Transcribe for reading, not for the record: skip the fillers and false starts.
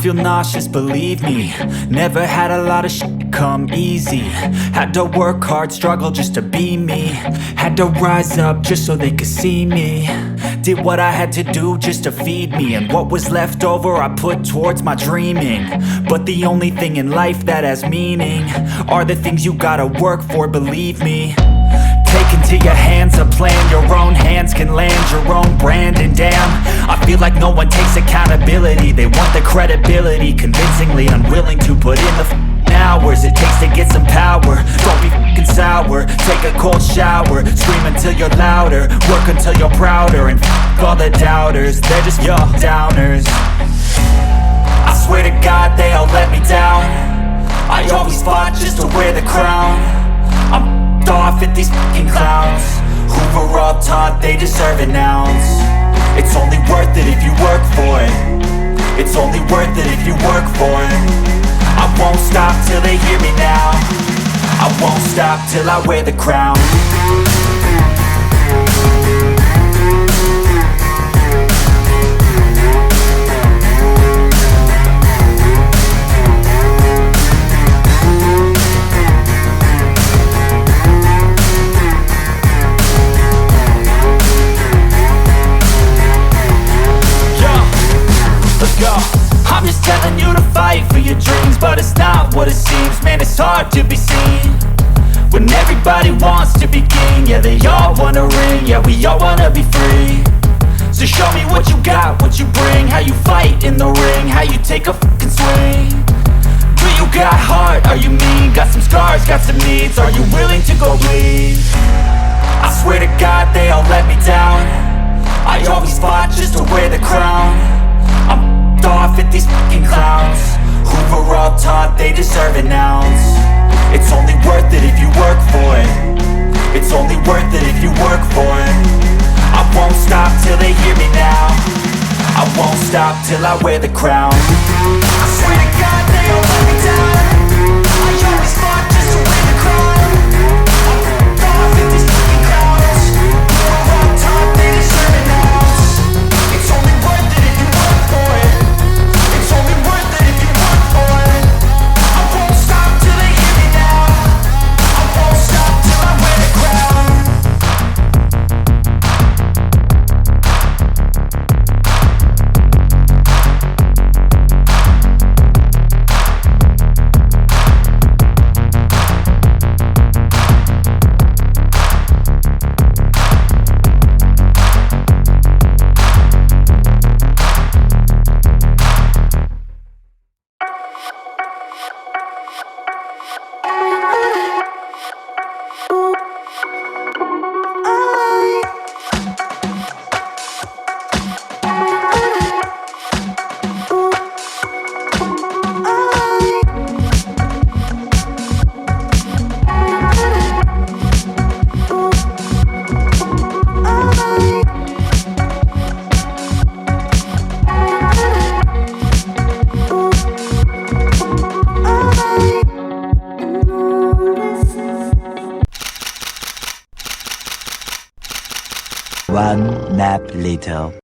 feel nauseous, believe me. Never had a lot of shit come easy. Had to work hard, struggle just to be me. Had to rise up just so they could see me. Did what I had to do just to feed me, and what was left over I put towards my dreaming. But the only thing in life that has meaning are the things you gotta work for, believe me. Take into your hands a plan, your own hands can land your own brand. And damn, I feel like no one takes accountability. They want the credibility, convincingly unwilling to put in the hours it takes to get some power. Don't be f***ing sour, take a cold shower. Scream until you're louder, work until you're prouder. And f*** all the doubters, they're just your downers. I swear to God they all let me down. I always fought just to wear the crown. I'm off at these fucking clowns who were all taught they deserve an ounce. It's only worth it if you work for it. It's only worth it if you work for it. I won't stop till they hear me now. I won't stop till I wear the crown. I'm just telling you to fight for your dreams, but it's not what it seems. Man, it's hard to be seen when everybody wants to be king. Yeah, they all wanna ring, yeah, we all wanna be free. So show me what you got, what you bring, how you fight in the ring, how you take a fucking swing. Do you got heart, are you mean? Got some scars, got some needs, are you willing to go bleed? I swear to God they all let me down. I always fought just to wear the crown. I'm off at these fucking clowns who were all taught they deserve an ounce. It's only worth it if you work for it. It's only worth it if you work for it. I won't stop till they hear me now. I won't stop till I wear the crown. I swear to God they all let me down. I always fought just to wear the crown. I'm off at these fucking clowns who were all taught they deserve an ounce. It's only worth it if you work for it. It's only worth it if you work for it. I won't stop till they hear me now. I won't stop till I wear the crown. One nap later.